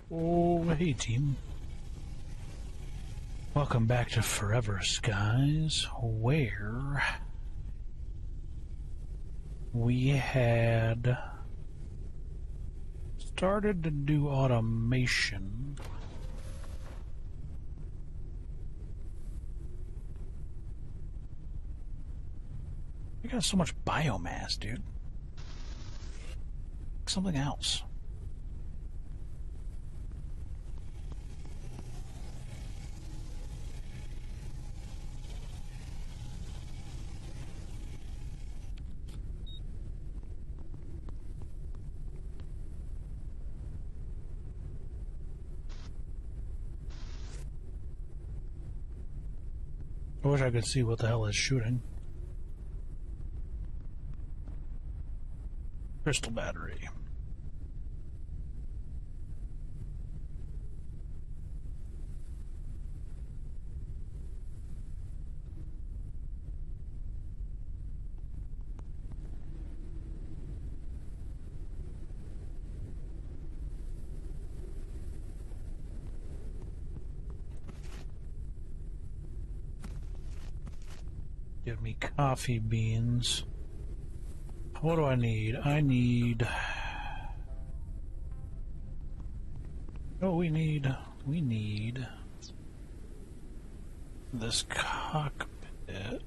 Oh, hey team. Welcome back to Forever Skies, where we had started to do automation. We got so much biomass, dude. Something else. I wish I could see what the hell is shooting. Crystal battery. Give me coffee beans. What do I need? I need... Oh, we need this cockpit.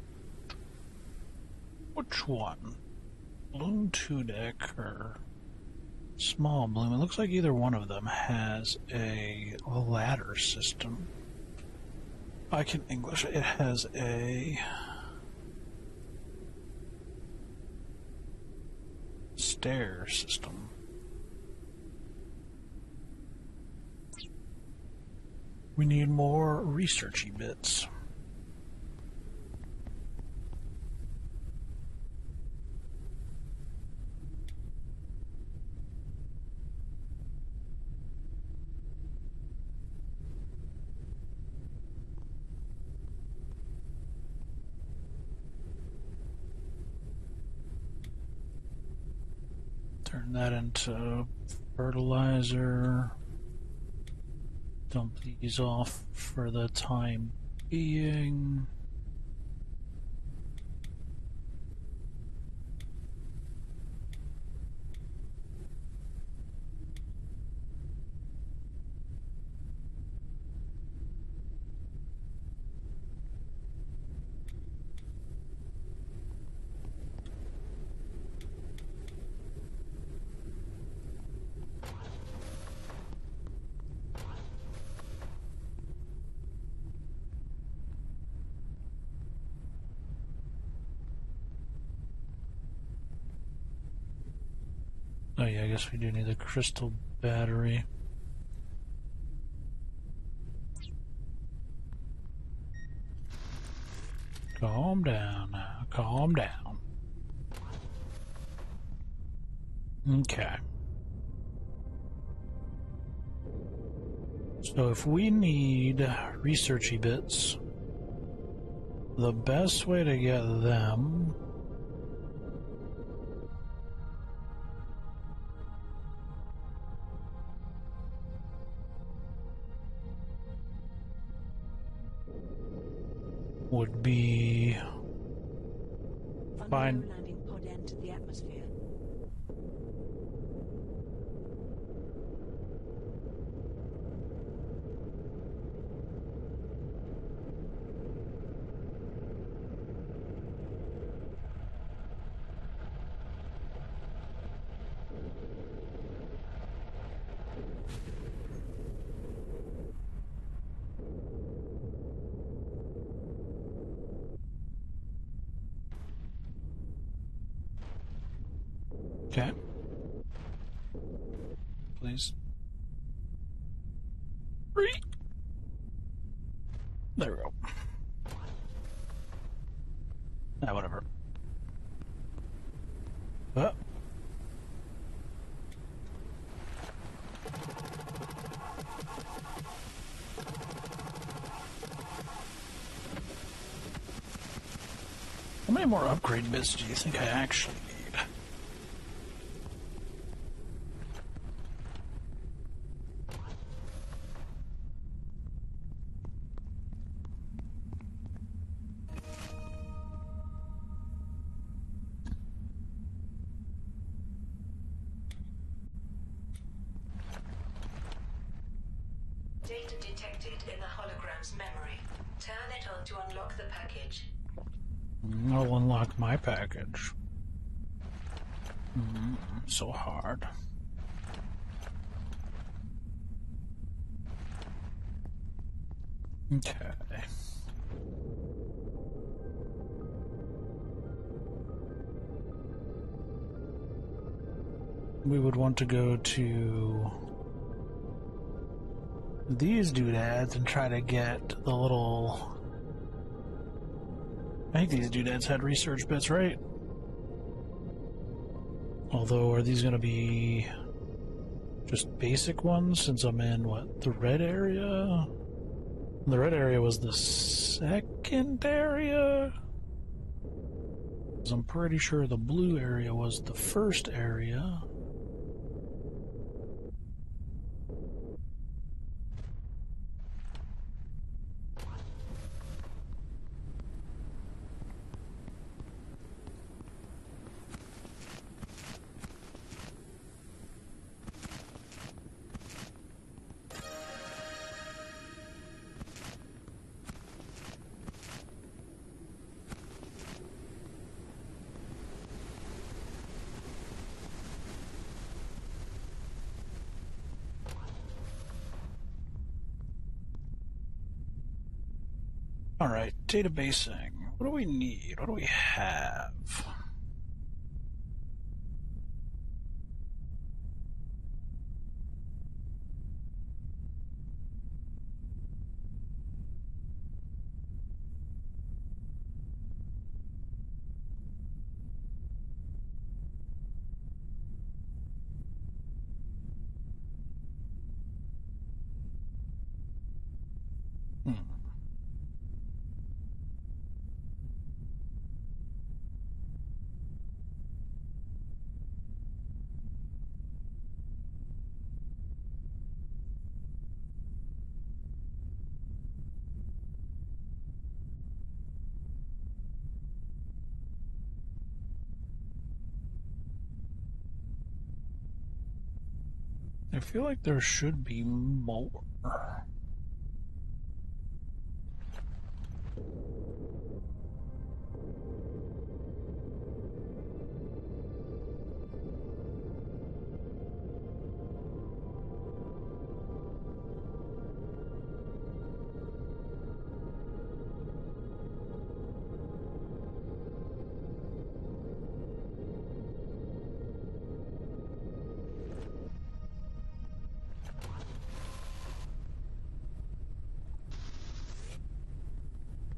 Which one? Balloon 2 deck or small balloon? It looks like either one of them has a ladder system. I can English. It has a stair system. We need more researchy bits. Turn that into fertilizer. Dump these off for the time being. Oh yeah, I guess we do need the crystal battery. Calm down now, calm down. Okay. So if we need researchy bits, the best way to get them would be find landing pod entered the atmosphere. Okay. Please. There we go. Ah, whatever. How many more upgrade bits do you think I actually need? Data detected in the hologram's memory. Turn it on to unlock the package. I'll unlock my package. So hard. Okay. We would want to go to these doodads and try to get the little... I think these doodads had research bits, right? Although, are these going to be just basic ones since I'm in, what, the red area? The red area was the second area? 'Cause I'm pretty sure the blue area was the first area. Alright, databasing. What do we need? What do we have? I feel like there should be more.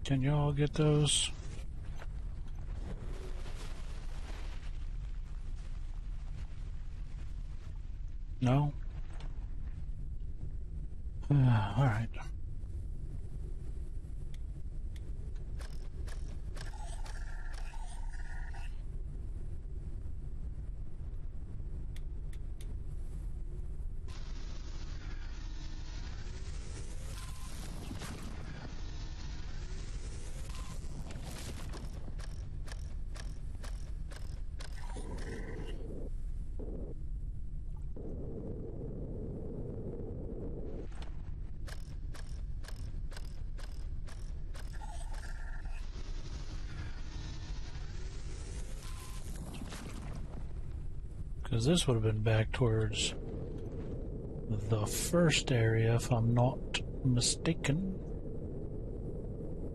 Can y'all get those? No? Alright. Because this would have been back towards the first area, if I'm not mistaken.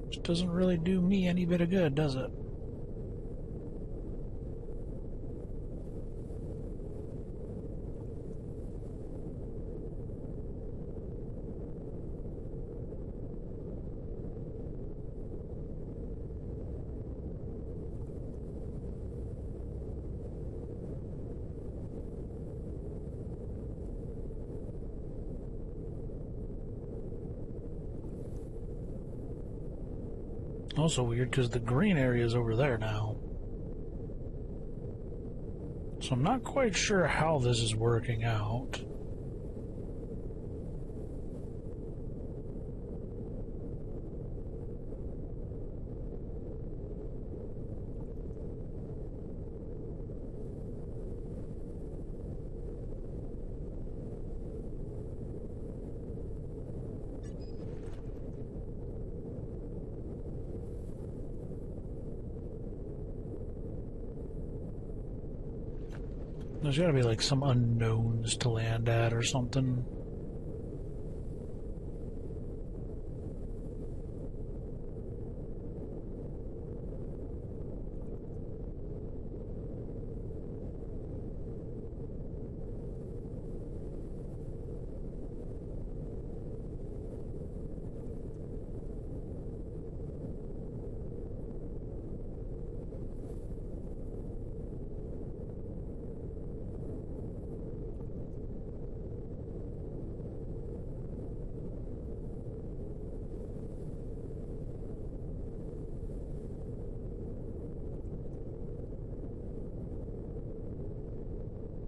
Which doesn't really do me any bit of good, does it? Also weird because the green area is over there now. So I'm not quite sure how this is working out. There's gotta be like some unknowns to land at or something.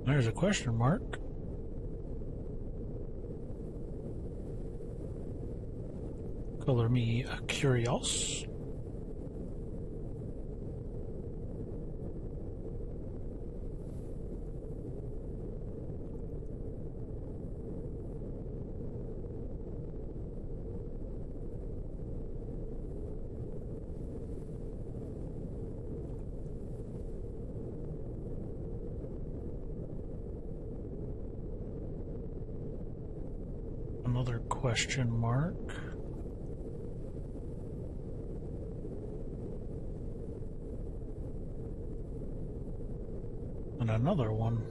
There's a question mark. Color me curious. Another question mark. And another one.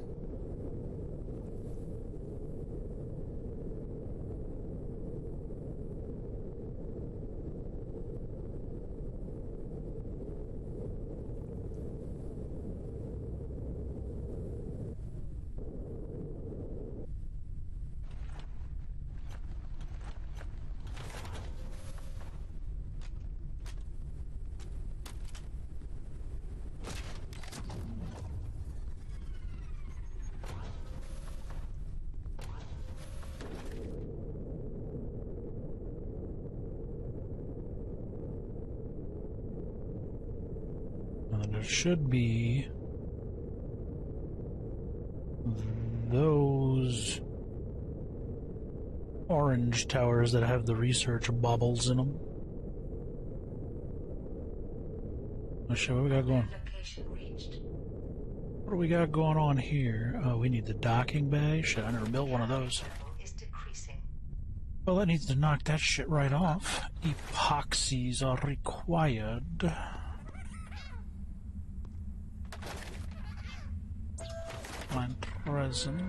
And there should be those orange towers that have the research bubbles in them. Let's show what we got going. What do we got going on here? Oh, we need the docking bay. Shit, I never built one of those. Well, that needs to knock that shit right off. Epoxies are required. Plant resin.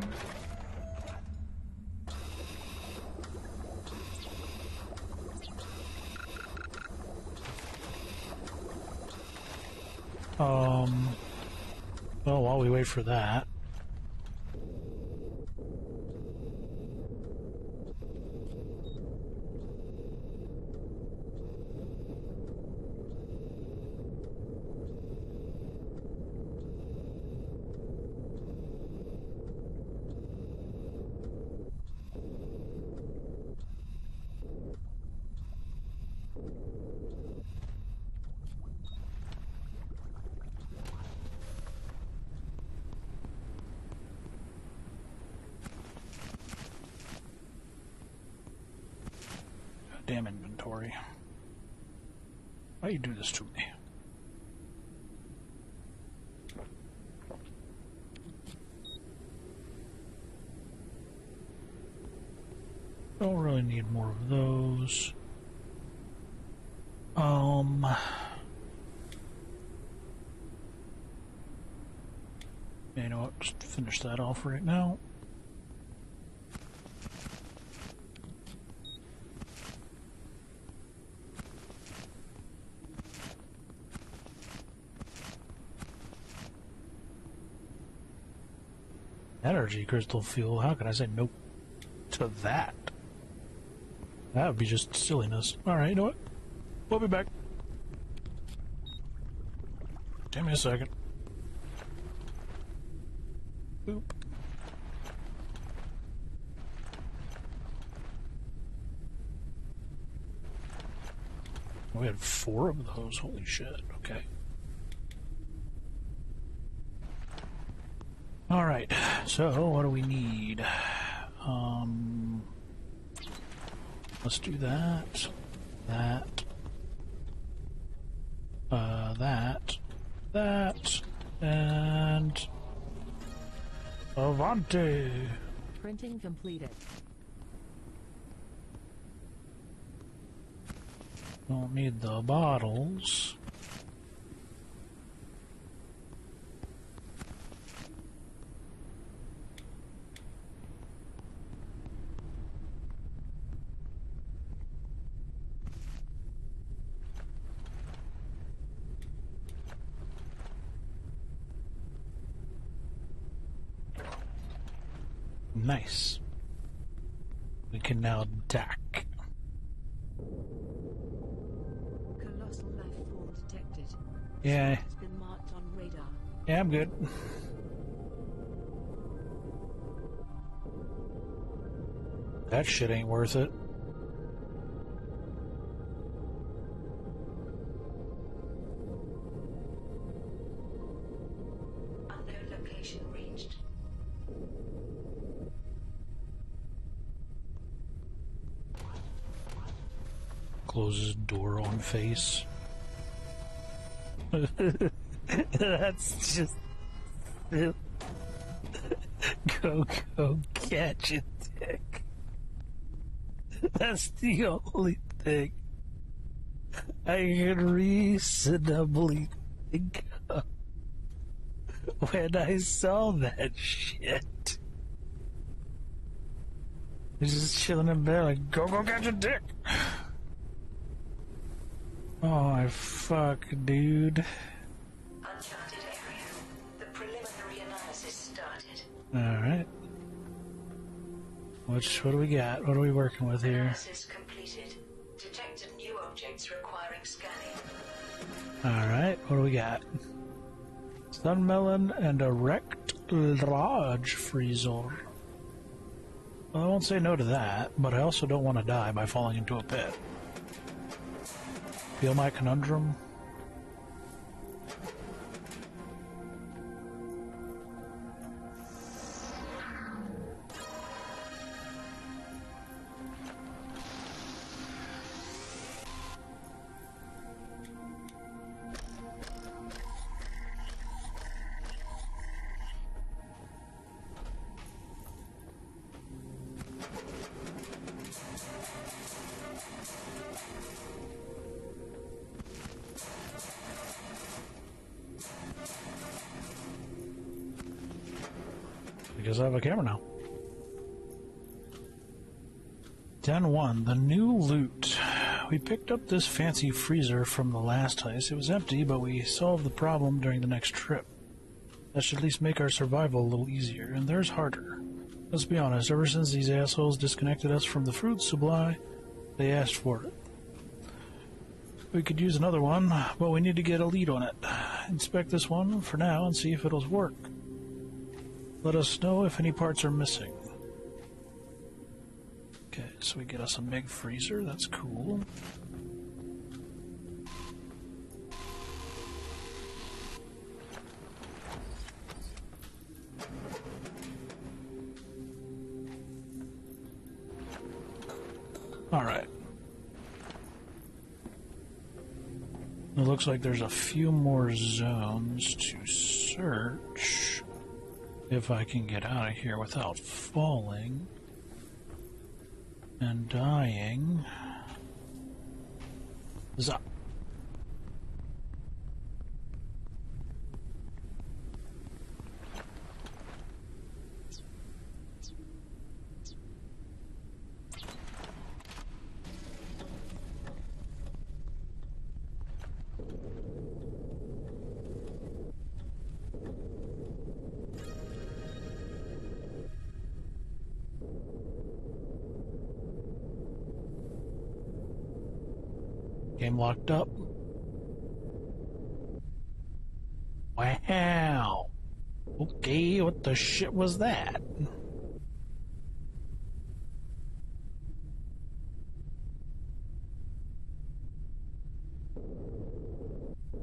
Well, while we wait for that. Damn inventory. Why you do this to me? Don't really need more of those. You know what? Just finish that off right now. Energy crystal fuel. How can I say no to that? That would be just silliness. Alright, you know what? We'll be back. Give me a second. Boop. We had 4 of those. Holy shit. Okay. Alright, so what do we need? Let's do that, that, and Avante! Printing completed. Don't need the bottles. Nice. We can now dock. Colossal life form detected. Yeah. Has been marked on radar. Yeah, I'm good. That shit ain't worth it. Unknown location reached. Closes door on face. That's just... Go catch it, dick. That's the only thing I can reasonably think of when I saw that shit. He's just chilling in bed like, go catch a dick. Oh, my fuck, dude. Uncharted area. The preliminary analysis started. Alright. What do we got? What are we working with here? Analysis completed. Detected new objects requiring scanning. Alright, what do we got? Sunmelon and a wrecked large freezer. Well, I won't say no to that, but I also don't want to die by falling into a pit. Feel my conundrum? Because I have a camera now. Den 1, the new loot. We picked up this fancy freezer from the last heist. It was empty, but we solved the problem during the next trip. That should at least make our survival a little easier, and theirs harder. Let's be honest, ever since these assholes disconnected us from the fruit supply, they asked for it. We could use another one, but we need to get a lead on it. Inspect this one for now and see if it'll work. Let us know if any parts are missing. Okay, so we get us a big freezer, that's cool. Alright. It looks like there's a few more zones to search. If I can get out of here without falling and dying. Zap. Game locked up. Wow. Okay, what the shit was that?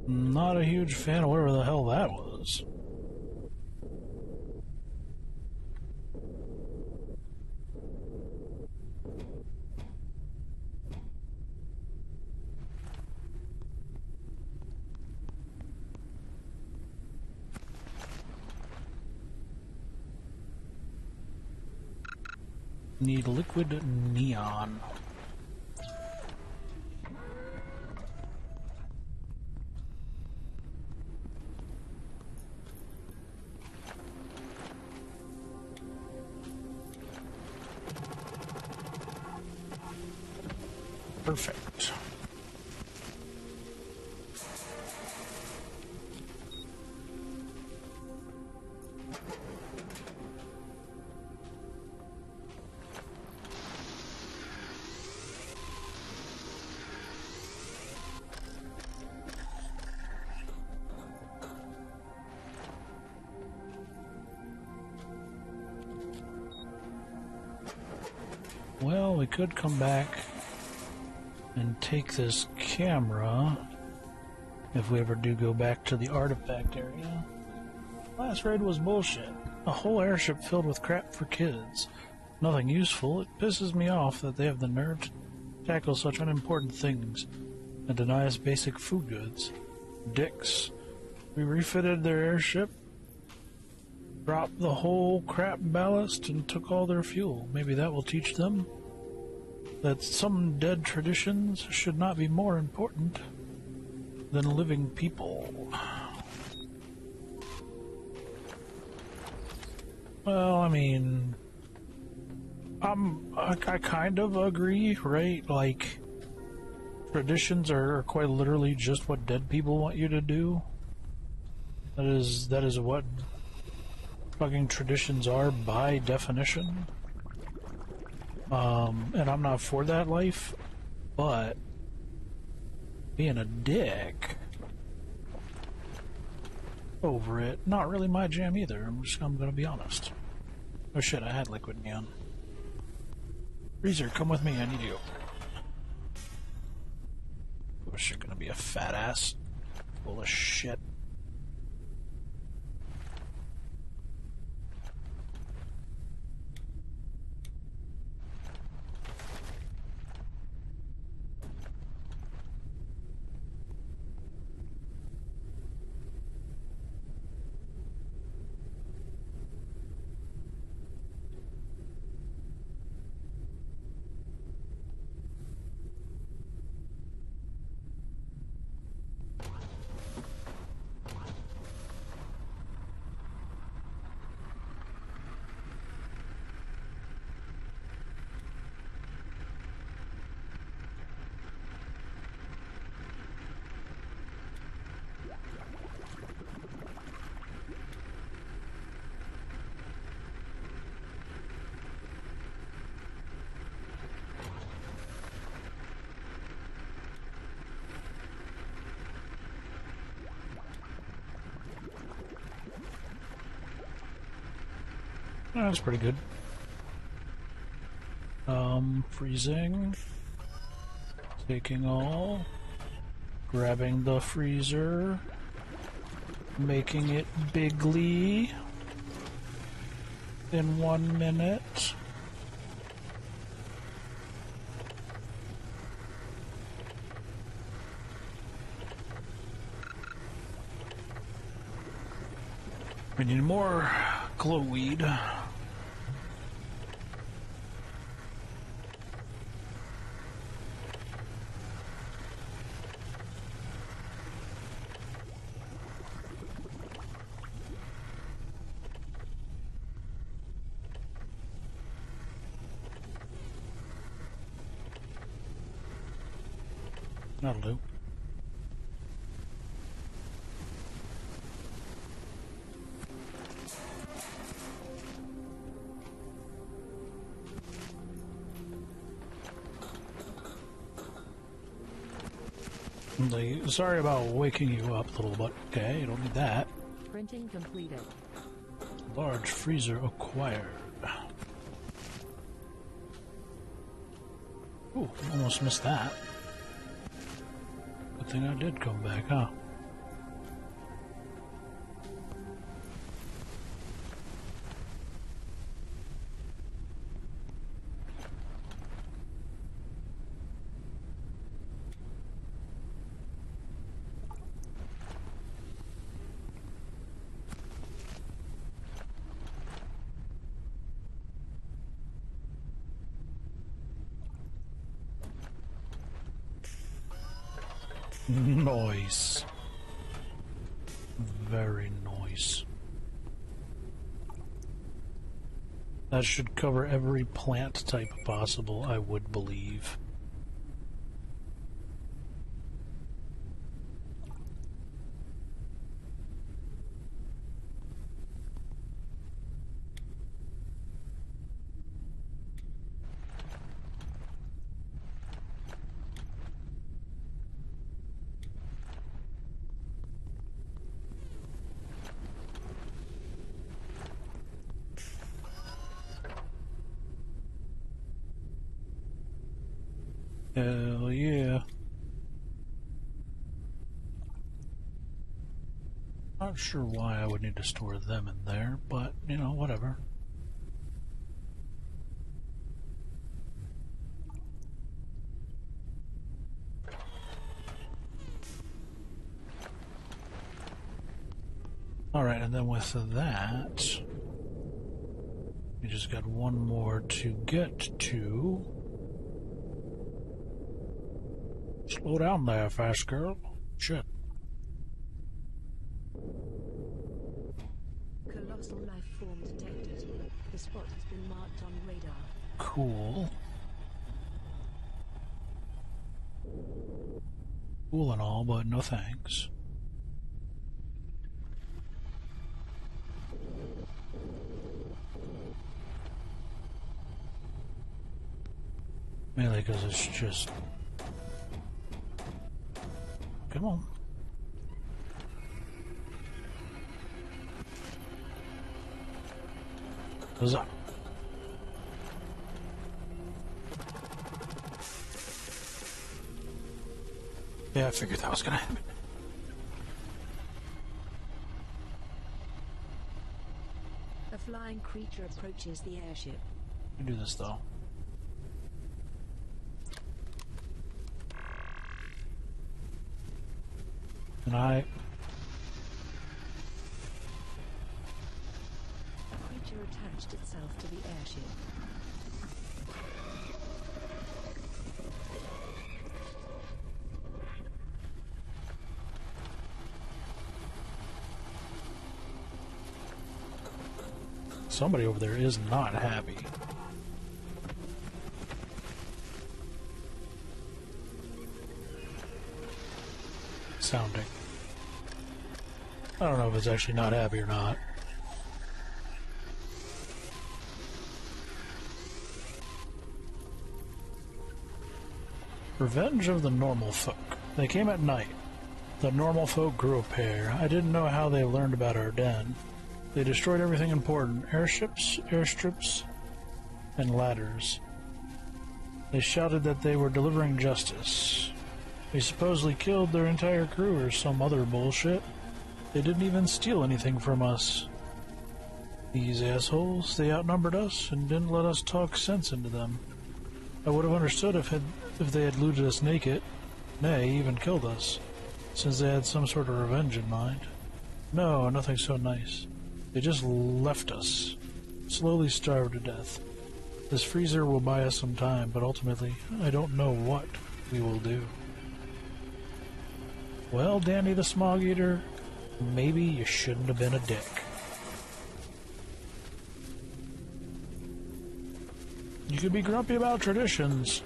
Not a huge fan of whatever the hell that was. need liquid neon. Perfect. Well, we could come back and take this camera if we ever do go back to the artifact area. Last raid was bullshit. A whole airship filled with crap for kids. Nothing useful. It pisses me off that they have the nerve to tackle such unimportant things and deny us basic food goods. Dicks. We refitted their airship, dropped the whole crap ballast, and took all their fuel. Maybe that will teach them that some dead traditions should not be more important than living people. Well, I mean, I kind of agree, right? Like, traditions are quite literally just what dead people want you to do. That is what fucking traditions are by definition. And I'm not for that life, but being a dick over it, not really my jam either. I'm gonna be honest. Oh shit, I had liquid neon. Freezer, come with me, I need you. Oh shit, gonna be a fat ass full of shit. That's pretty good. Freezing. Taking all. Grabbing the freezer. Making it bigly. In 1 minute. We need more glowweed. That'll do. Sorry about waking you up, little butt. Okay, you don't need that. Printing completed. Large freezer acquired. Ooh, almost missed that. Good thing I did come back, huh? Nice. Very nice. That should cover every plant type possible, I would believe. Hell yeah. Not sure why I would need to store them in there, but, you know, whatever. Alright, and then with that, we just got one more to get to. Slow down there, fast girl. Shit. Colossal life form detected. The spot has been marked on radar. Cool. Cool and all, but no thanks. Mainly because it's just... Come on. Huzzah. Yeah, I figured that was gonna happen. A flying creature approaches the airship. We do this though. And A creature attached itself to the airship. somebody over there is not happy. Sounding. I don't know if it's actually not happy or not. Revenge of the normal folk. They came at night. The normal folk grew a pair. I didn't know how they learned about our den. They destroyed everything important. Airships, airstrips, and ladders. They shouted that they were delivering justice. They supposedly killed their entire crew or some other bullshit. They didn't even steal anything from us. These assholes, they outnumbered us and didn't let us talk sense into them. I would have understood if they had looted us naked, nay, even killed us, since they had some sort of revenge in mind. No, nothing so nice. They just left us, slowly starved to death. This freezer will buy us some time, but ultimately, I don't know what we will do. Well, Danny the Smog Eater, maybe you shouldn't have been a dick. You could be grumpy about traditions,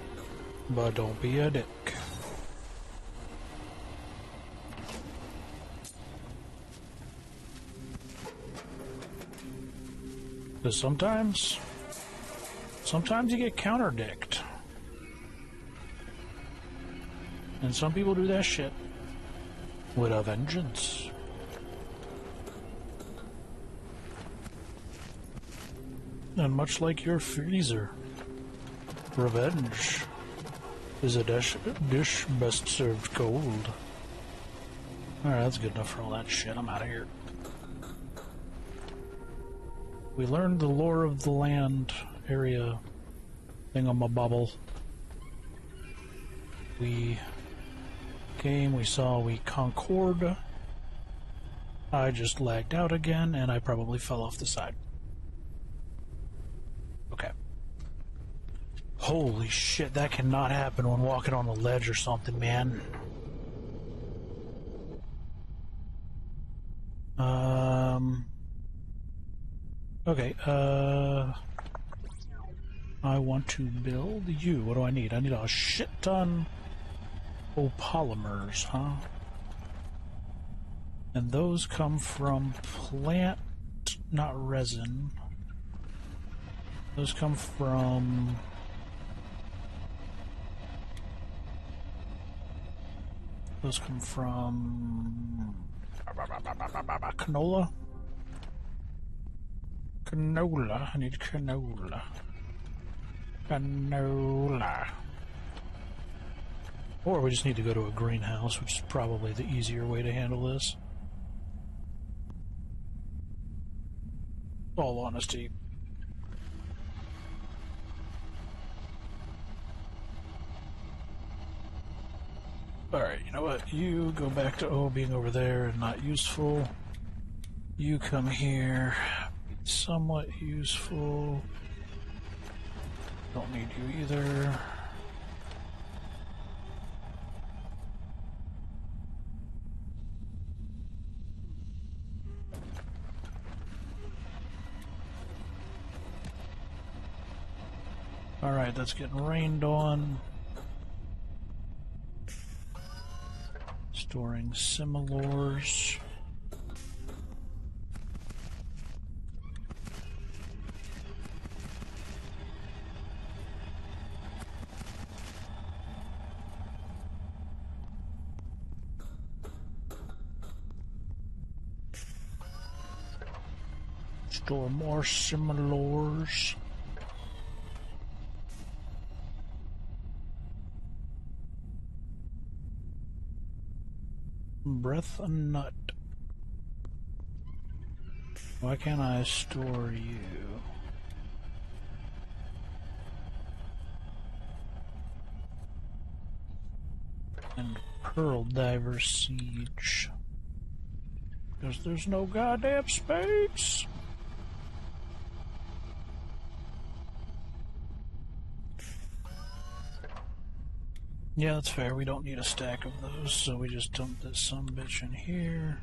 but don't be a dick. Because sometimes you get counterdicked. And some people do that shit with a vengeance. And much like your freezer, revenge is a dish best served cold. Alright, that's good enough for all that shit. I'm out of here. We learned the lore of the land area thingamabobble. We came, we saw, we concord. I just lagged out again and I probably fell off the side. Okay. Holy shit, that cannot happen when walking on a ledge or something, man. Okay, I want to build you. What do I need? I need a shit ton of polymers, huh? And those come from plant, not resin. Those come from... Those come from... canola? Canola. I need canola. Canola. Or we just need to go to a greenhouse, which is probably the easier way to handle this. In all honesty. Alright, you know what? You go back to being over there and not useful. You come here. Somewhat useful. Don't need you either. Alright, that's getting rained on. Storing similars. Store more similars. Breath a nut. Why can't I store you? And pearl diver siege. Because there's no goddamn space. Yeah, that's fair. We don't need a stack of those, so we just dump this sumbitch in here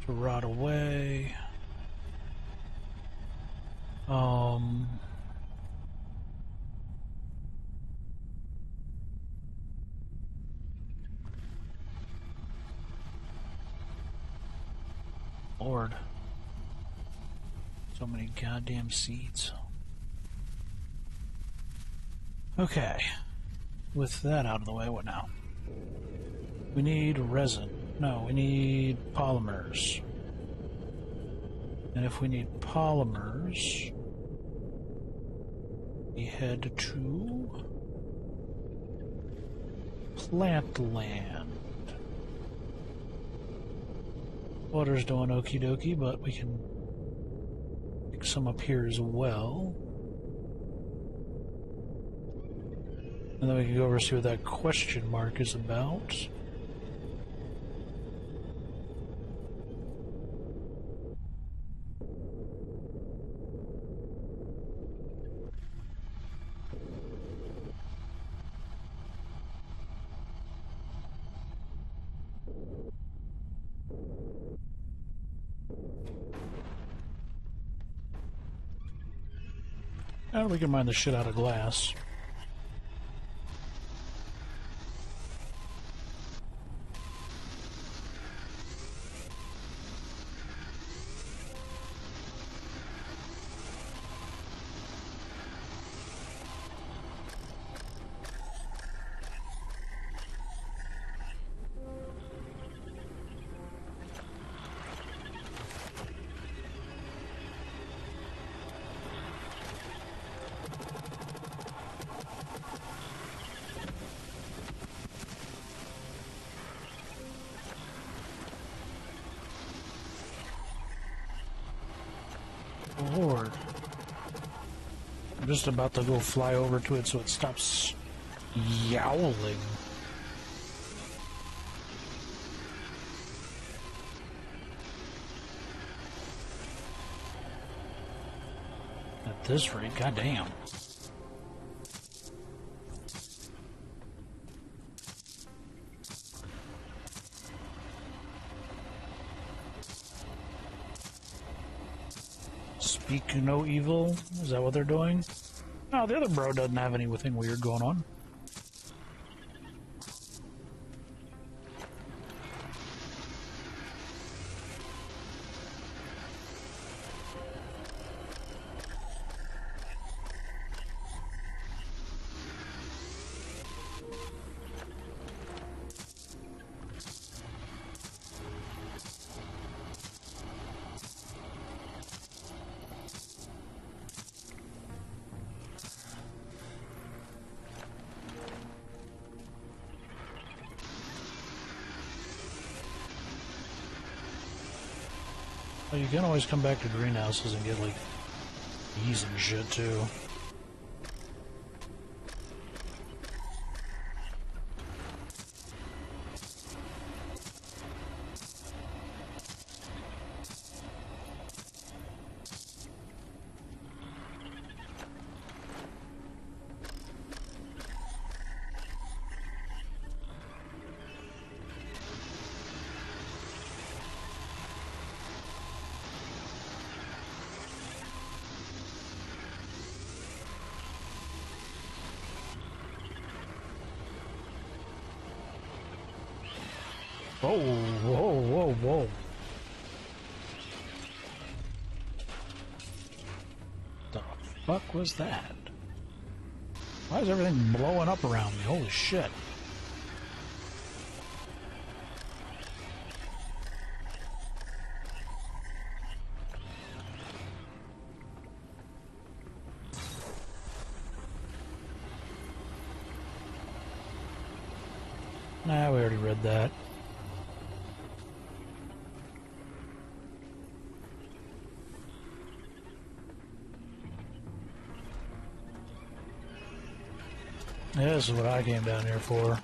to rot away. Lord. So many goddamn seeds. Okay. With that out of the way, what now? We need resin. No, we need polymers. And if we need polymers, we head to plant land. Water's doing okie dokie, but we can pick some up here as well. And then we can go over and see what that question mark is about. And we can mine the shit out of glass. Lord. I'm just about to go fly over to it so it stops yowling. At this rate, goddamn. Speak no evil? Is that what they're doing? No, the other bro doesn't have anything weird going on. Well, you can always come back to greenhouses and get, like, bees and shit, too. Whoa, whoa, whoa, whoa. The fuck was that? Why is everything blowing up around me? Holy shit. Nah, we already read that. Yeah, this is what I came down here for.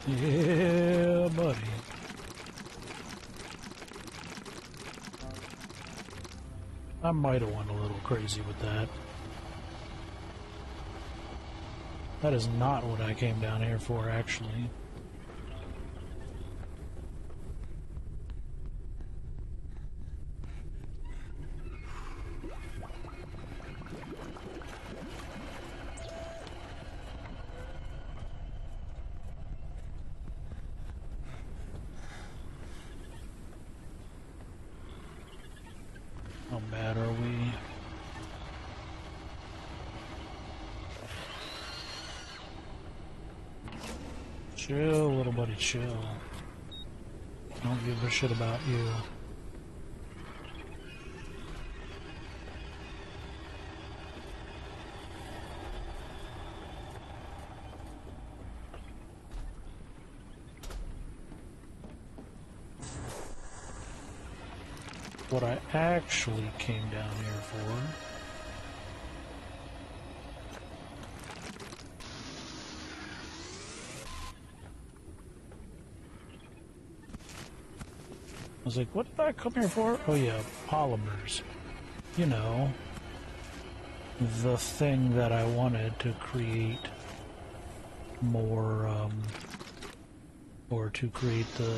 Yeah, buddy. I might have went a little crazy with that. That is not what I came down here for, actually. How bad are we? Chill, little buddy, chill. Don't give a shit about you. What I actually came down here for I was like, what did I come here for? Oh yeah, polymers. You know, the thing that I wanted to create more, or to create the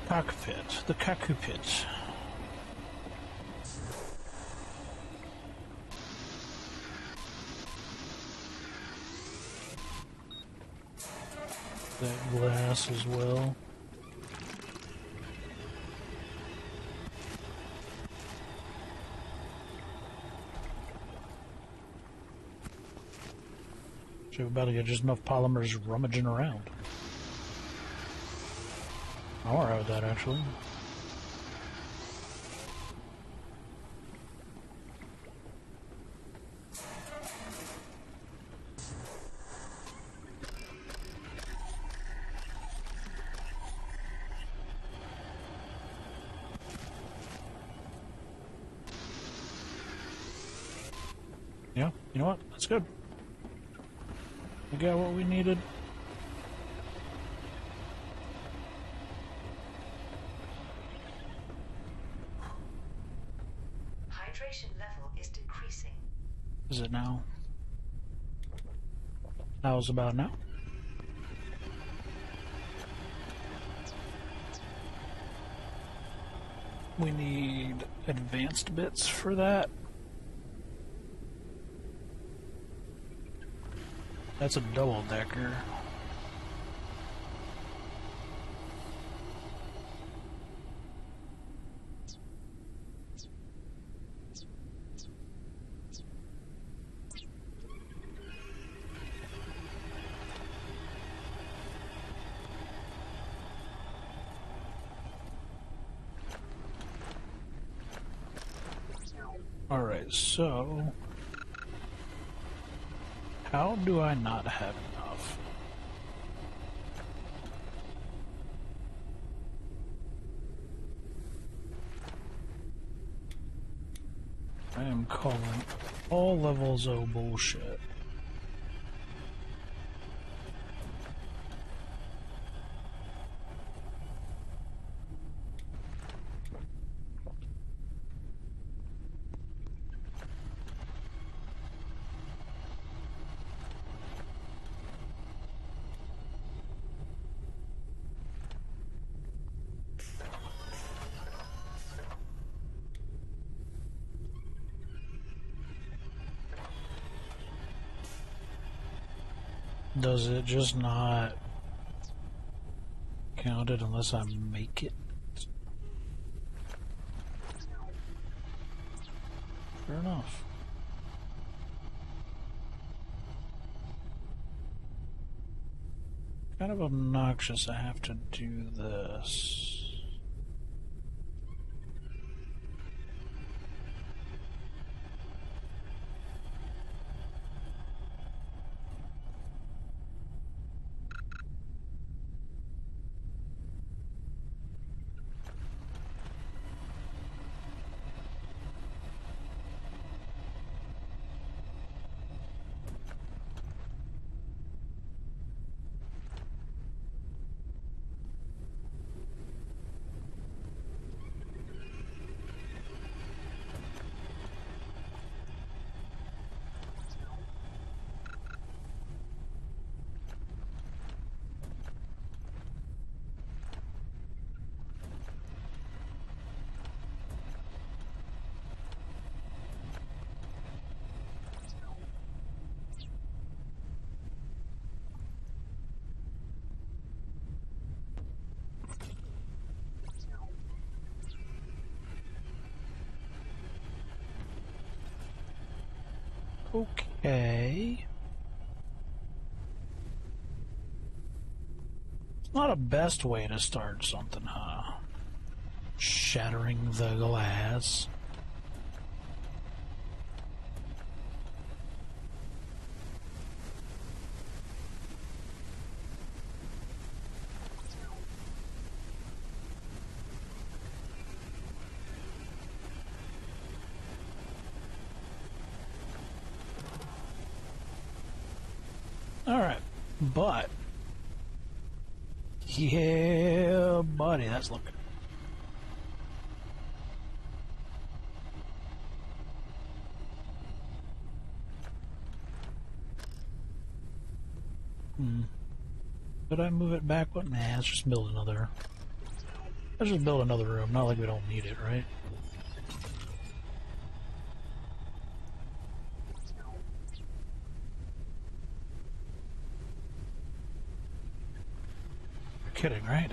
cockpit, the cockpit. That glass as well. So we're about to get just enough polymers rummaging around. I'm alright with that, actually. Yeah, you know what? That's good. We got what we needed. Hydration level is decreasing. Is it now? How's about now? We need advanced bits for that. That's a double decker. Alright, so how do I not have enough? I am calling all levels of bullshit. Does it just not count it unless I make it? Fair enough. Kind of obnoxious I have to do this. Okay. It's not a best way to start something, huh? Shattering the glass. Alright, but yeah, buddy, that's looking. Did I move it back? What? Nah, let's just build another. Let's just build another room. Not like we don't need it, right? You're kidding, right?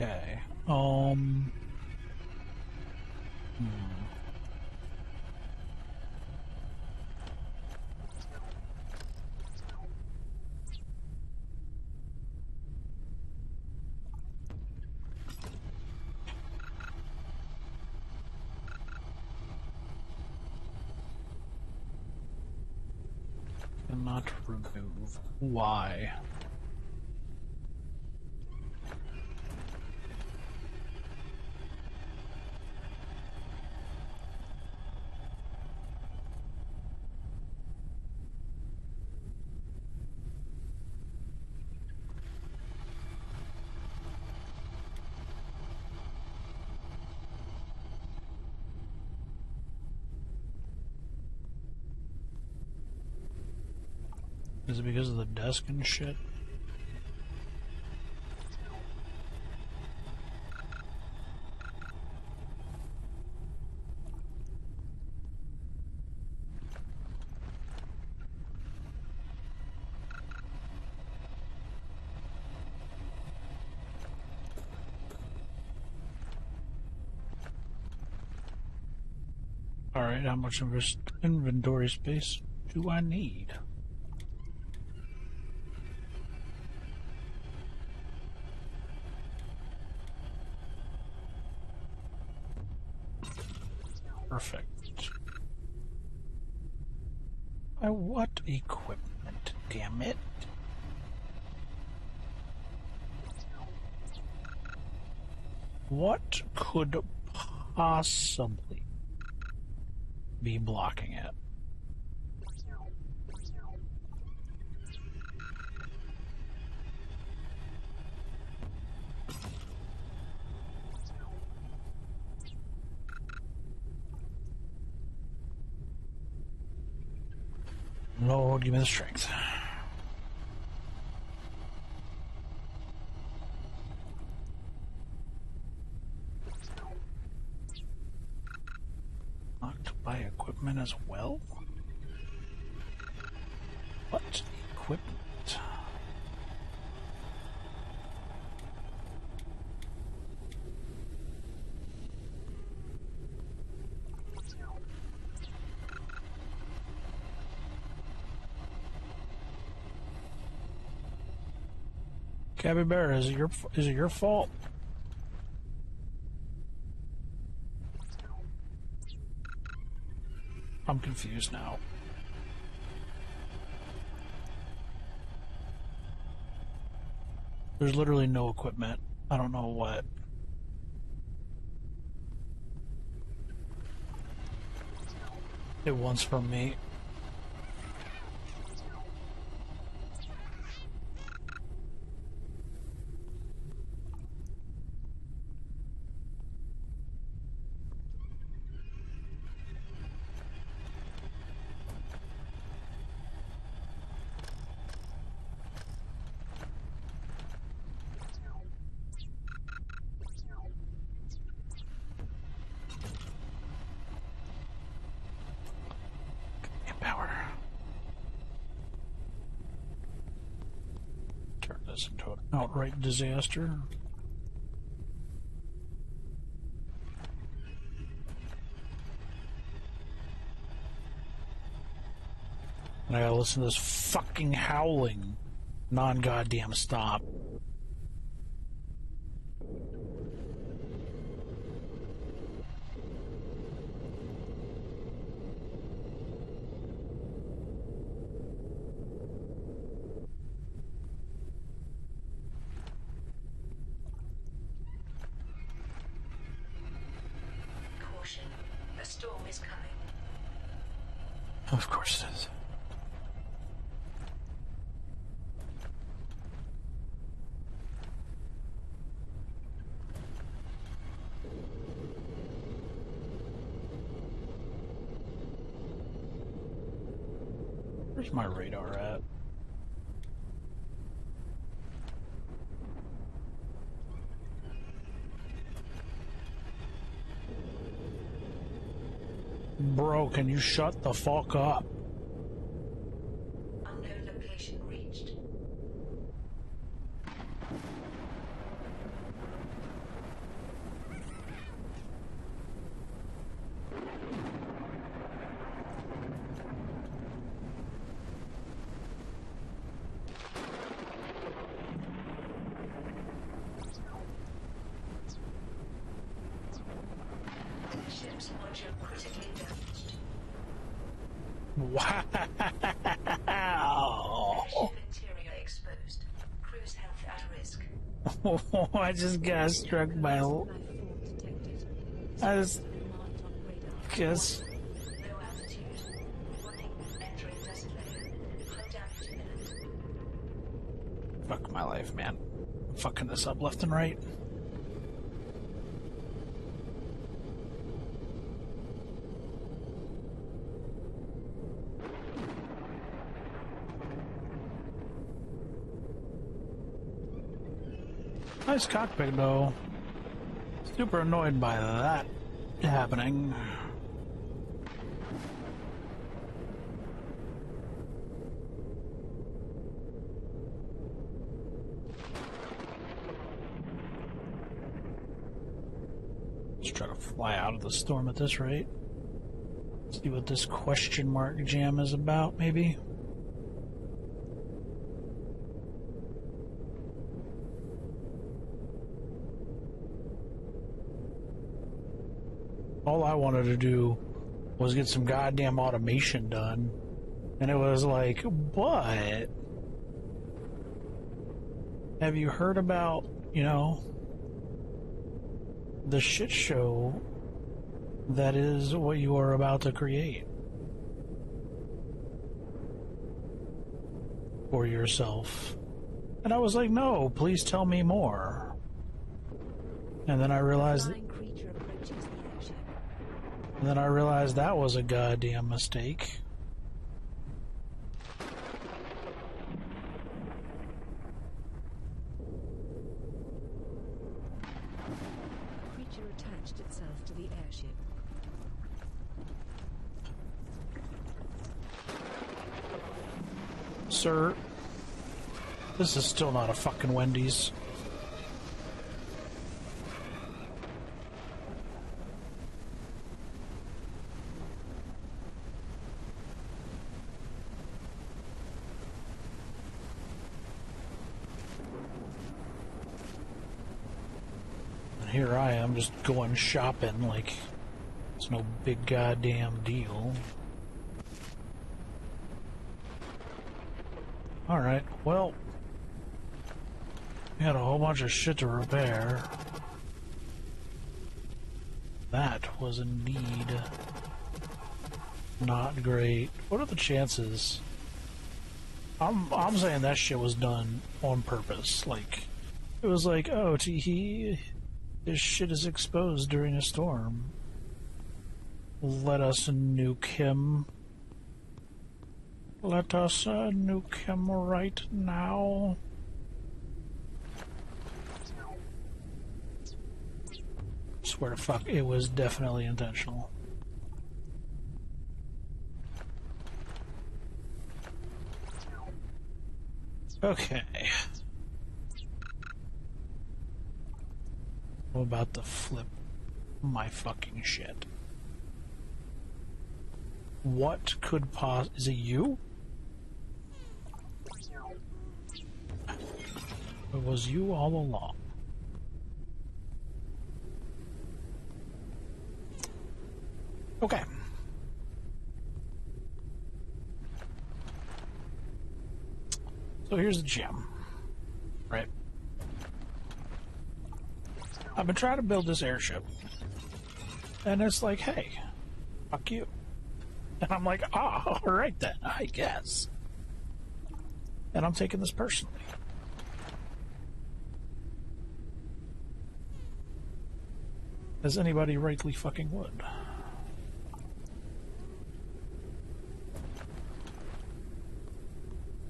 Okay. Can cannot remove. Why? Is it because of the desk and shit? Alright, how much inventory space do I need? Perfect. By what equipment, damn it? What could possibly be blocking it? Lord, give me the strength. Locked by equipment as well? What equipment? Capybara, is it your fault? I'm confused now. There's literally no equipment. I don't know what. It wants from me. Power. Turn this into an outright disaster. And I gotta listen to this fucking howling non-goddamn stop. Caution. A storm is coming. Of course it is. Where's my radar at? Bro, can you shut the fuck up? Unknown location reached. Airship's module critically damaged. Wow. I just got struck by. Life form detected. The I spot just has been marked on radar. guess. Low altitude. Warning, entering desert layer. High damage imminent. Fuck my life, man. I'm fucking this up left and right. Nice cockpit, though. Super annoyed by that happening. Let's try to fly out of the storm at this rate. See what this question mark jam is about, maybe? All I wanted to do was get some goddamn automation done. And it was like, what? Have you heard about, you know, the shit show that is what you are about to create for yourself? And I was like, no, please tell me more. And then I realized Flying creature approaches the airship. And then I realized that was a goddamn mistake. Creature attached itself to the airship. Sir, this is still not a fucking Wendy's. Here I am just going shopping like it's no big goddamn deal. Alright, well, we had a whole bunch of shit to repair. That was indeed not great. What are the chances? I'm saying that shit was done on purpose. Like, it was like, oh, this shit is exposed during a storm. Let us nuke him. Let us nuke him right now. Swear to fuck, it was definitely intentional. Okay. I'm about to flip my fucking shit. What could is it you? It was you all along. Okay. So here's the gem, right? I've been trying to build this airship, and it's like, hey, fuck you. And I'm like, ah, all right then, I guess. And I'm taking this personally. As anybody rightly fucking would.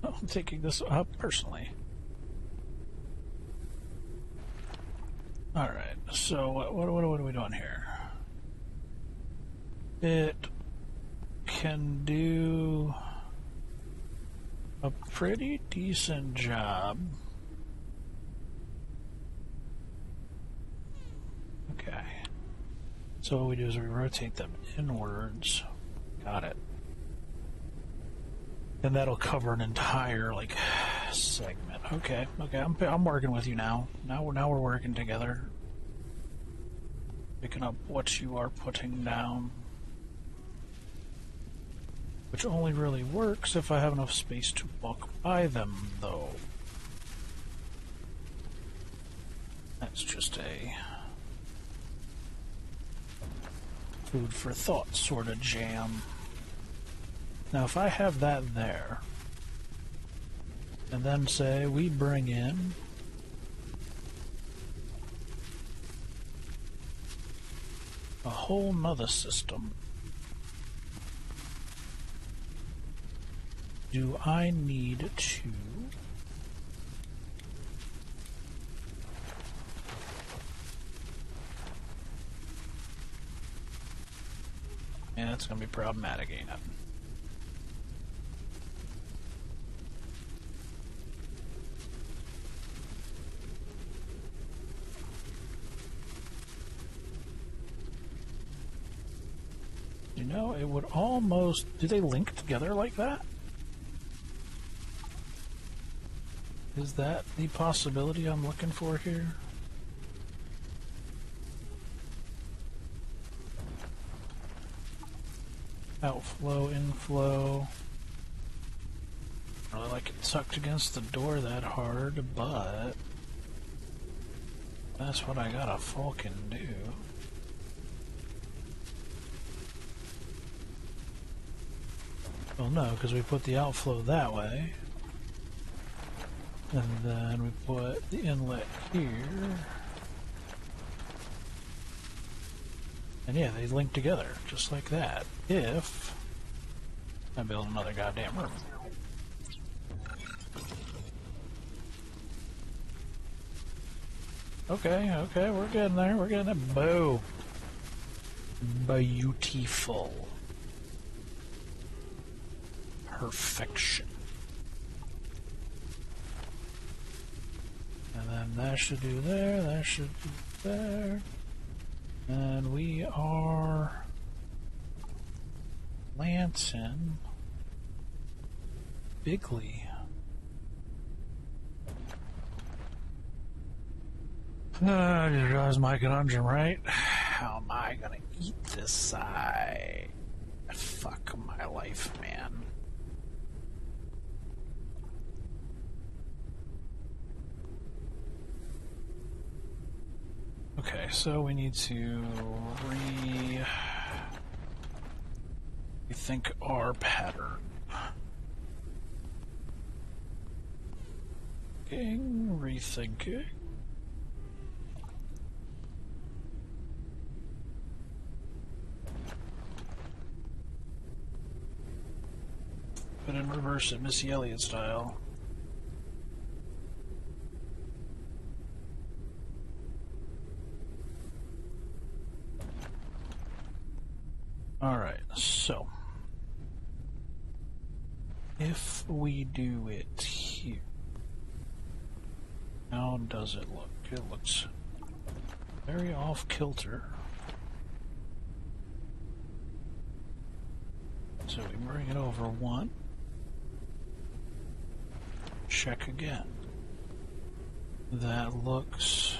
I'm taking this up personally. Alright, so what are we doing here? It can do a pretty decent job. Okay. So what we do is we rotate them inwards. Got it. And that'll cover an entire, like, segment. Okay, I'm working with you now. Now we're working together. Picking up what you are putting down. Which only really works if I have enough space to walk by them, though. It's just a food for thought sort of jam. Now if I have that there, and then say we bring in a whole nother system, do I need to yeah, it's going to be problematic, ain't it? You know, it would almost... Do they link together like that? Is that the possibility I'm looking for here? Outflow, inflow. Not really like it tucked against the door that hard, but that's what I gotta fucking do. Well, no, because we put the outflow that way. And then we put the inlet here. And yeah, they link together, just like that. If I build another goddamn room. Okay, okay, we're getting there, we're getting it. Boo. Beautiful. Perfection. And then that should do there, that should do there. And we are Lanson Bigley. I just realized my conundrum, right? How am I gonna eat this? Fuck my life, man. Okay, so we need to rethink our pattern. Rethinking. Put in reverse it, Missy Elliott style. Alright, so if we do it here, how does it look? It looks very off-kilter. So we bring it over one, check again. That looks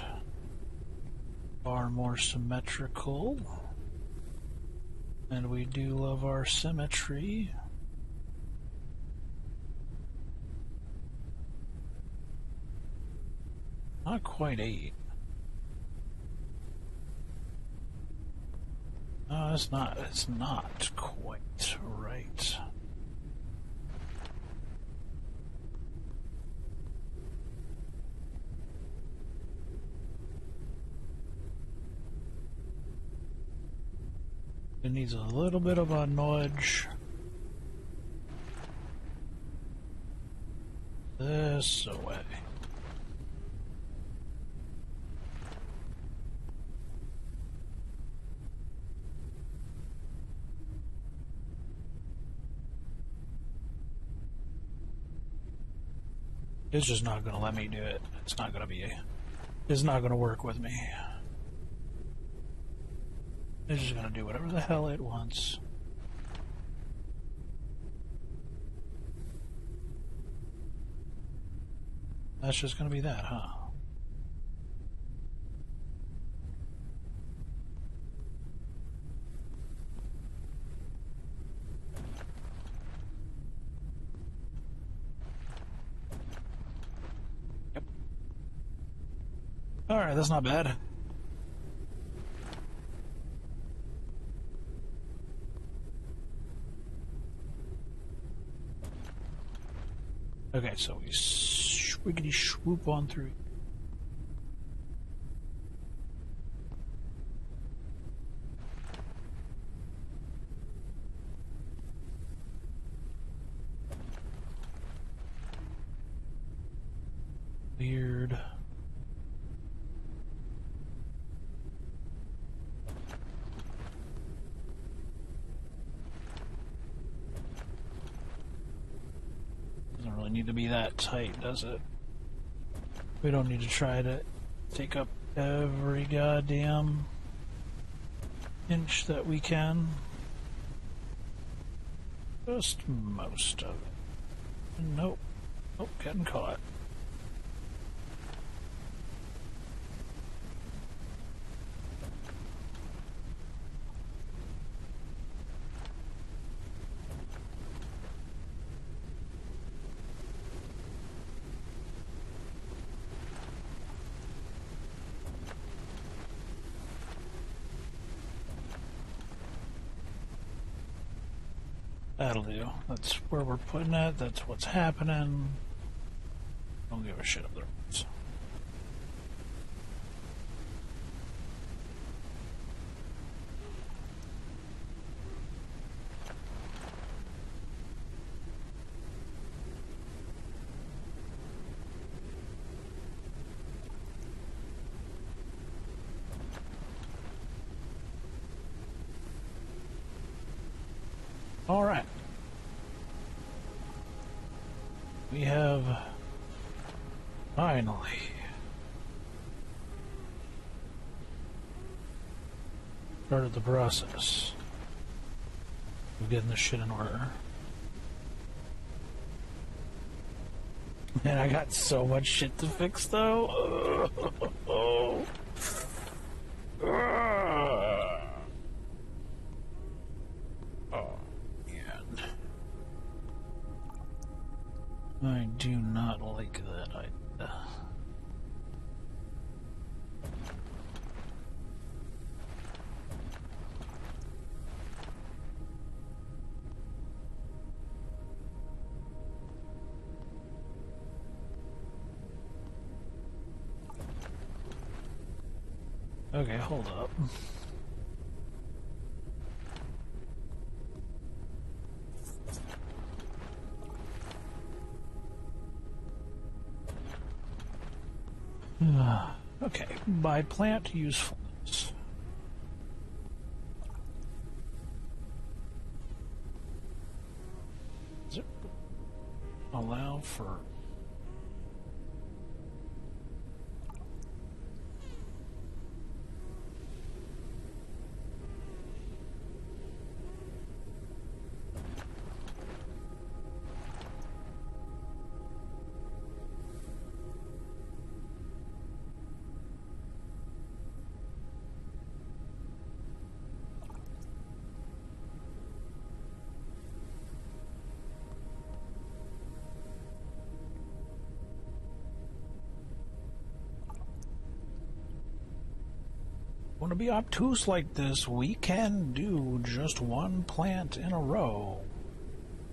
far more symmetrical. And we do love our symmetry. Not quite 8. No, it's not quite right. It needs a little bit of a nudge. This away. It's just not going to let me do it. It's not going to work with me. It's just gonna do whatever the hell it wants. That's just gonna be that, huh? Yep. Alright, that's not bad. Okay, so we swiggity swoop on through. Weird. Doesn't really need to be that tight, does it? We don't need to try to take up every goddamn inch that we can. Just most of it. Nope. Nope, getting caught. That'll do. That's where we're putting it. That's what's happening. Don't give a shit otherwise. All right. We have finally started the process of getting this shit in order. Man, I got so much shit to fix though. I do not like that idea. Okay, hold up. Okay, by plant usefulness. Does it allow for... Want to be obtuse like this, we can do just one plant in a row.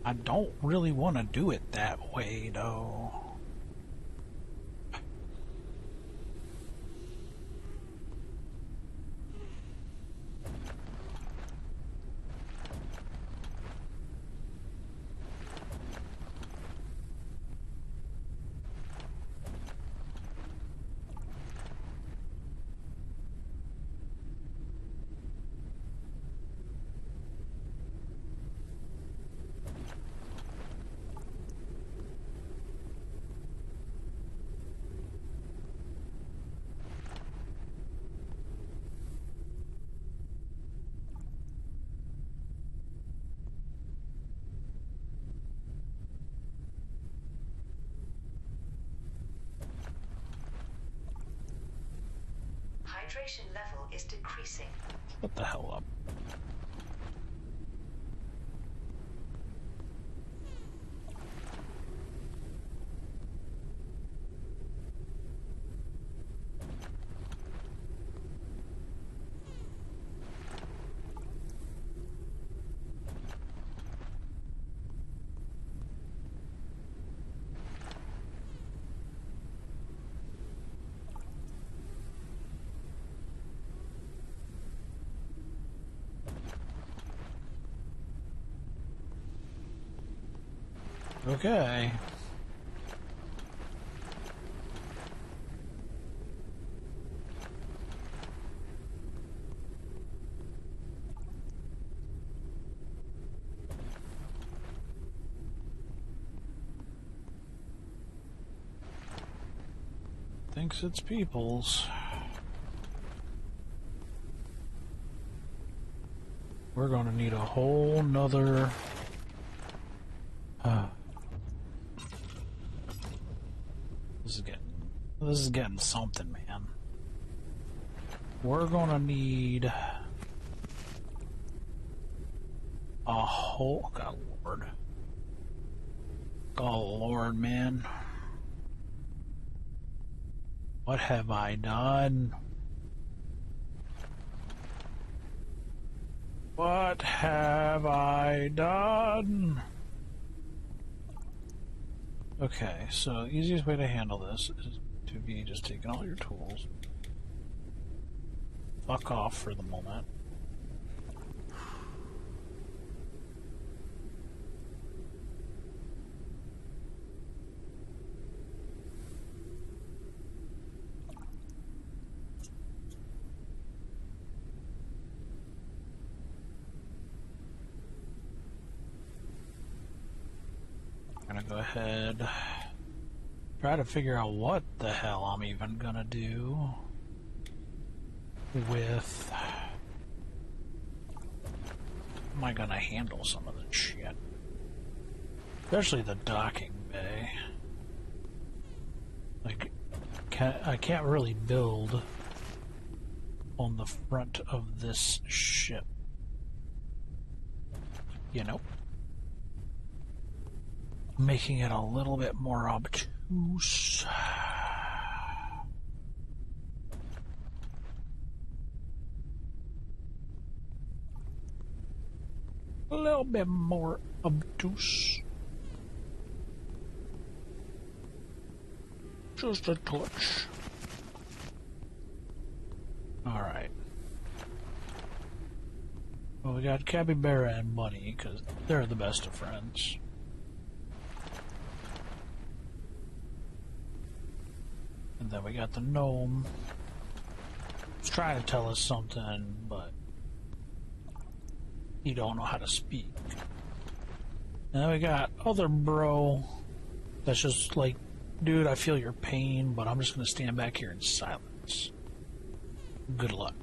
I don't really want to do it that way, though. Hydration level is decreasing. What the hell up? Okay. Thinks it's people's. We're gonna need a whole nother... This is getting something, man. We're gonna need a whole... God Lord. Oh Lord, man. What have I done? What have I done? Okay, so the easiest way to handle this is to be just taking all your tools. Fuck off for the moment. I'm gonna go ahead, try to figure out what the hell I'm even gonna do with... How am I gonna handle some of this shit? Especially the docking bay. Like, I can't really build on the front of this ship. You know? Making it a little bit more obtuse. A little bit more obtuse. Just a touch. Alright. Well, we got Capybara and Bunny, because they're the best of friends. And then we got the gnome. He's trying to tell us something, but he don't know how to speak. And then we got other bro that's just like, dude, I feel your pain, but I'm just gonna stand back here in silence. Good luck.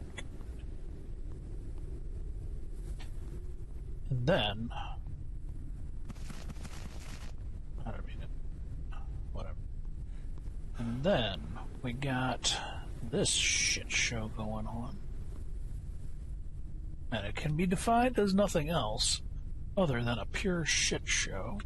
And then I don't mean it. Whatever. And then we got this shit show going on. And it can be defined as nothing else other than a pure shit show.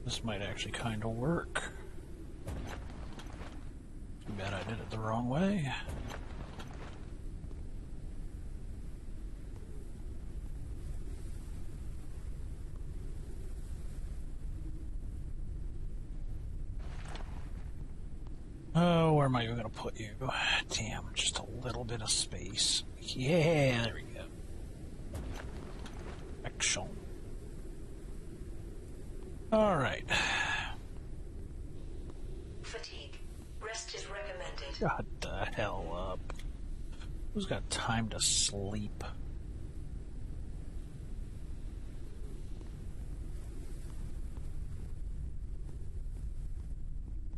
This might actually kind of work. Too bad I did it the wrong way. Oh, where am I even going to put you? Damn, just a little bit of space. Yeah, there we go. Action. Alright. Fatigue. Rest is recommended. Shut the hell up. Who's got time to sleep?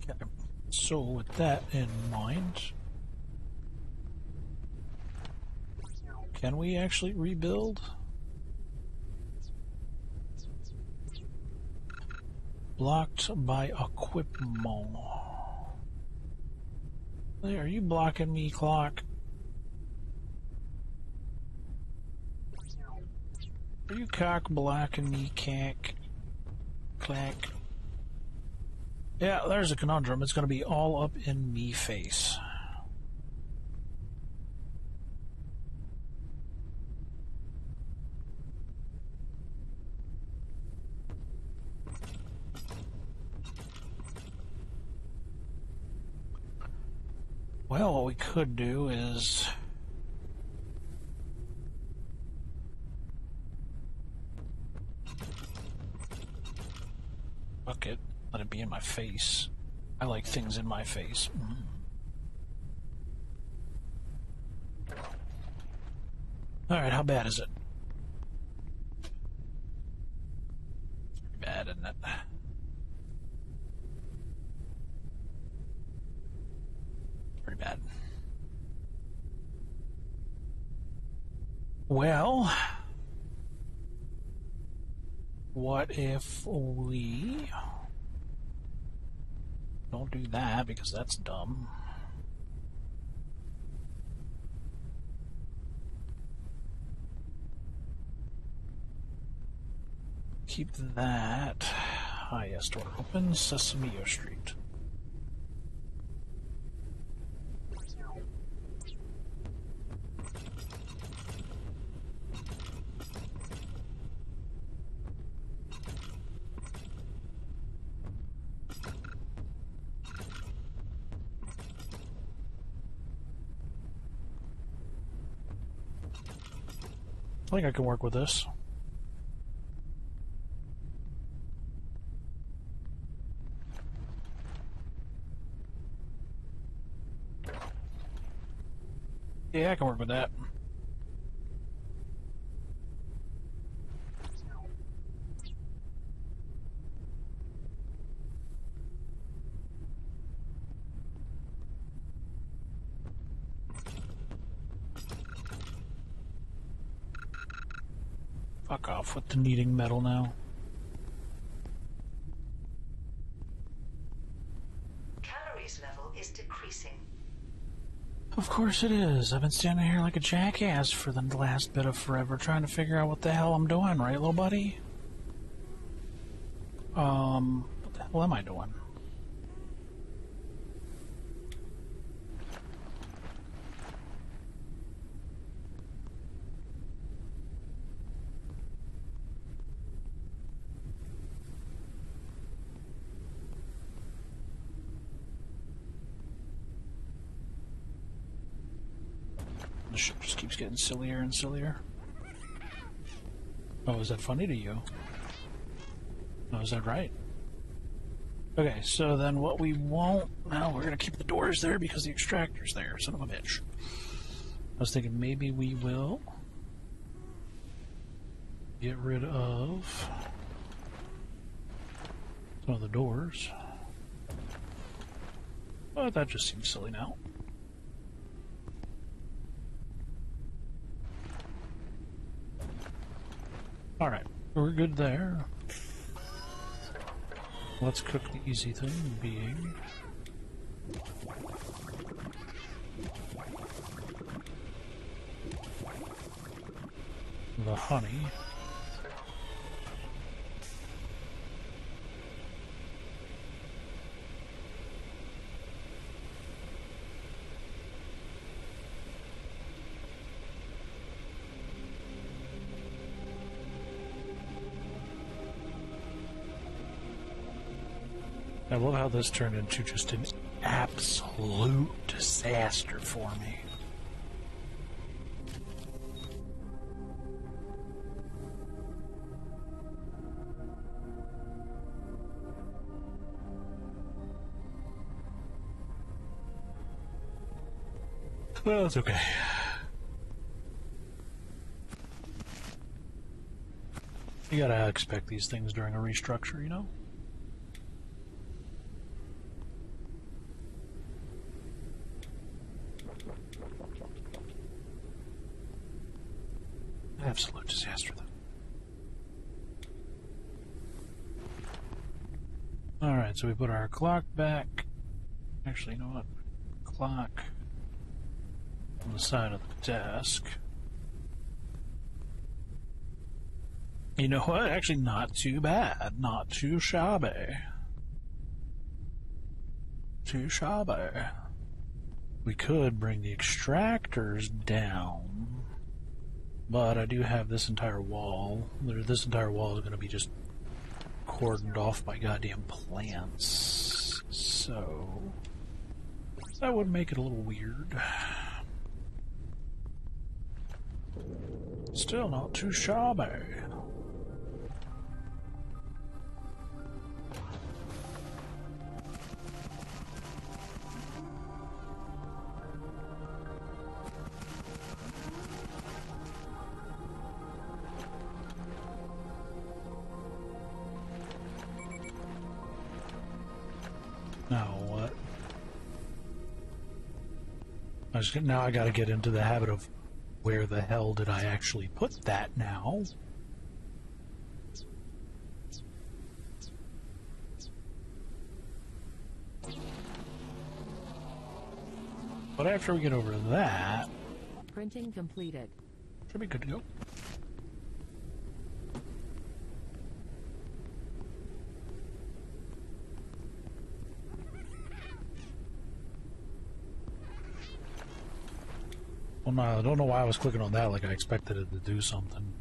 Okay. So with that in mind, can we actually rebuild? Blocked by equipment. Hey, are you blocking me, clock? Are you cock blocking me, cack? Clack. Yeah, there's a conundrum. It's going to be all up in me face. Well, what we could do is... Fuck it. Let it be in my face. I like things in my face. Alright, how bad is it? Pretty bad, isn't it? Pretty bad. Well, what if we don't do that because that's dumb. Keep that highest door open, Sesame Street. I think I can work with this. Yeah, I can work with that. Fuck off with the needing metal now. Calories level is decreasing. Of course it is. I've been standing here like a jackass for the last bit of forever trying to figure out what the hell I'm doing, right, little buddy? What the hell am I doing? The ship just keeps getting sillier and sillier. Oh, is that funny to you? Oh, is that right? Okay, so then what we won't... Well, we're going to keep the doors there because the extractor's there, son of a bitch. I was thinking maybe we will get rid of some of the doors. But that just seems silly now. Alright, we're good there. Let's cook the easy thing, being the honey. I love how this turned into just an absolute disaster for me. Well, it's okay. You gotta expect these things during a restructure, you know? Absolute disaster, though. Alright, so we put our clock back. Actually, you know what? Clock on the side of the desk. You know what? Actually, not too bad. Not too shabby. Too shabby. We could bring the extractors down. But I do have this entire wall. This entire wall is going to be just cordoned off by goddamn plants. So That would make it a little weird. Still not too shabby. Now what? Now I gotta get into the habit of where the hell did I actually put that now? But after we get over that, Printing completed. should be good to go. Well, no, I don't know why I was clicking on that like I expected it to do something.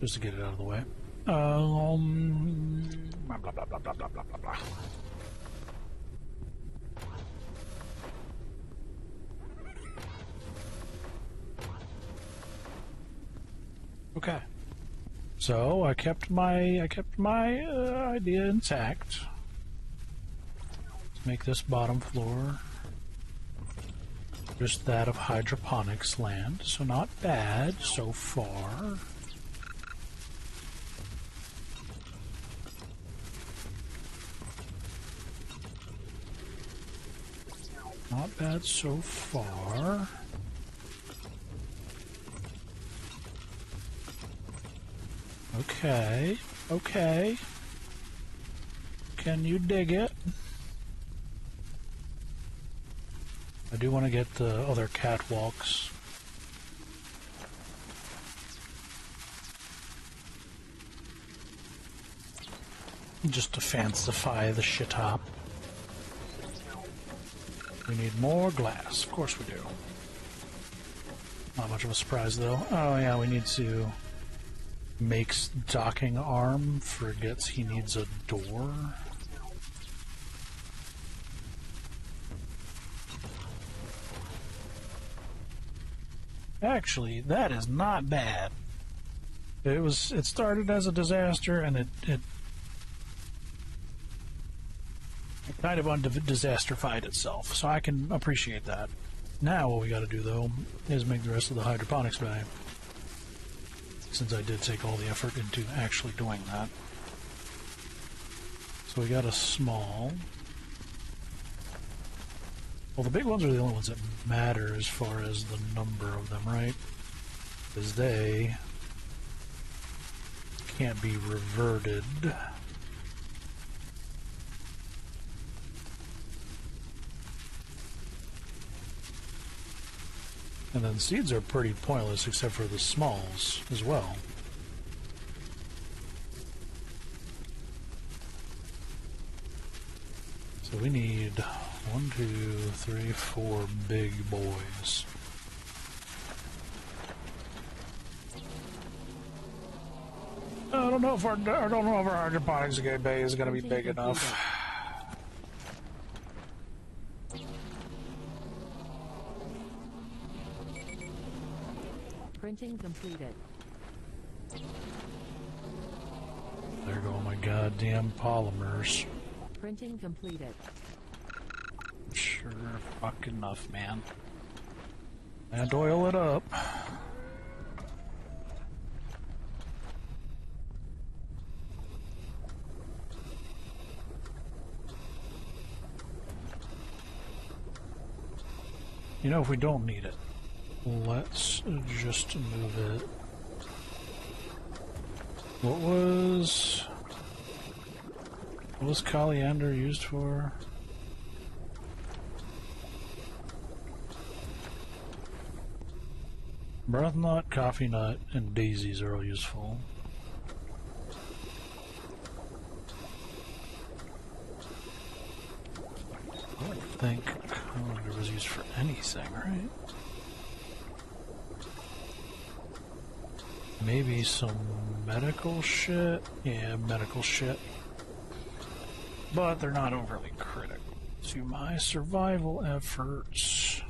Just to get it out of the way. Blah, blah, blah, blah, blah, blah, blah, blah, blah. Okay, so I kept my idea intact. Let's make this bottom floor just that of hydroponics land, so not bad so far. Not bad so far. Okay, okay. Can you dig it? I do want to get the other catwalks. Just to fancify the shit hop. We need more glass. Of course we do. Not much of a surprise though. Oh yeah, we need to... Makes docking arm, forgets he needs a door. Actually, that is not bad. It started as a disaster and it kind of undisasterfied itself, so I can appreciate that. Now what we gotta do though is make the rest of the hydroponics bay. Since I did take all the effort into actually doing that. So we got a small. Well, the big ones are the only ones that matter as far as the number of them, right? Because they can't be reverted. And then seeds are pretty pointless except for the smalls as well. So we need 1, 2, 3, 4 big boys. I don't know if our hydroponics bay is going to be big enough. Printing completed. There go my goddamn polymers. Printing completed. Sure, fucking enough, man. And oil it up. You know, if we don't need it, let's just move it. What was coriander used for? Breath nut, coffee nut, and daisies are all useful. think colander was used for anything, right? Maybe some medical shit? Yeah, medical shit. But they're not overly critical to my survival efforts.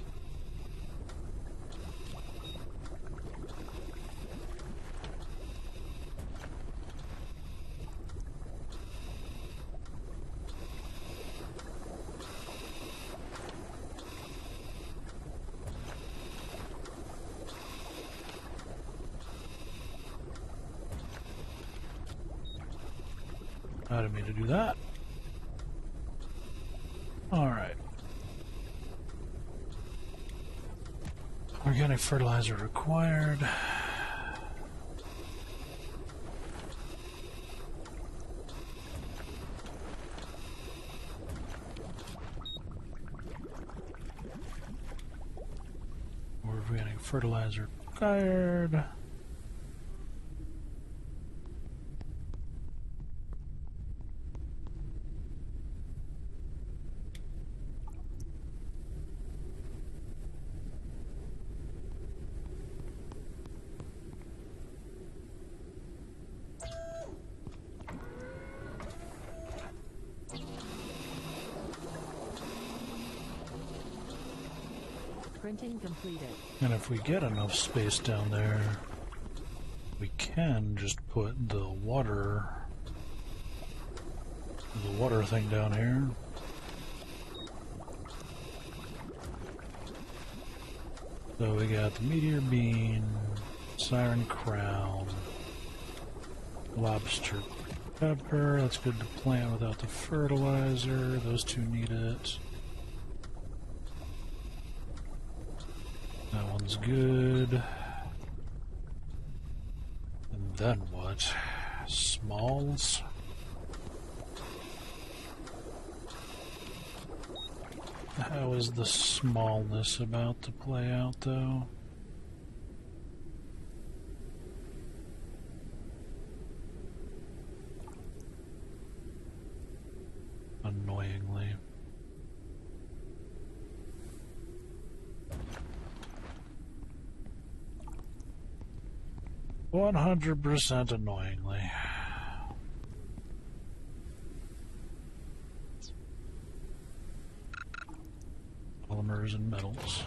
I didn't mean to do that. Alright. Organic fertilizer required. Organic fertilizer required. Printing completed. And if we get enough space down there, we can just put the water thing down here. So we got the meteor bean, siren crown, lobster pepper. That's good to plant without the fertilizer. Those two need it. That one's good. And then what? Smalls? How is the smallness about to play out, though? Annoyingly. 100% annoyingly. Polymers and metals.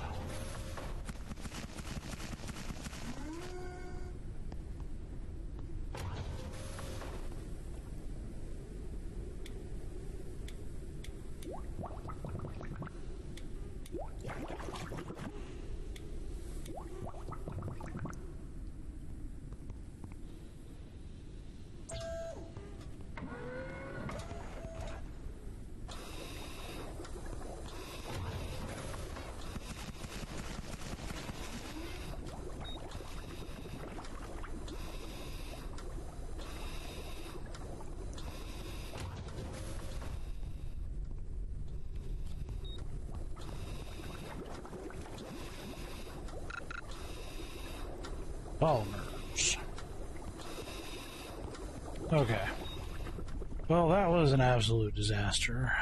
Polymers. Okay. Well, that was an absolute disaster.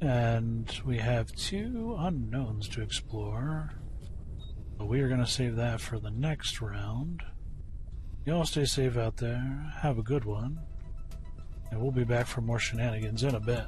And we have 2 unknowns to explore. But we are going to save that for the next round. Y'all stay safe out there. Have a good one. And we'll be back for more shenanigans in a bit.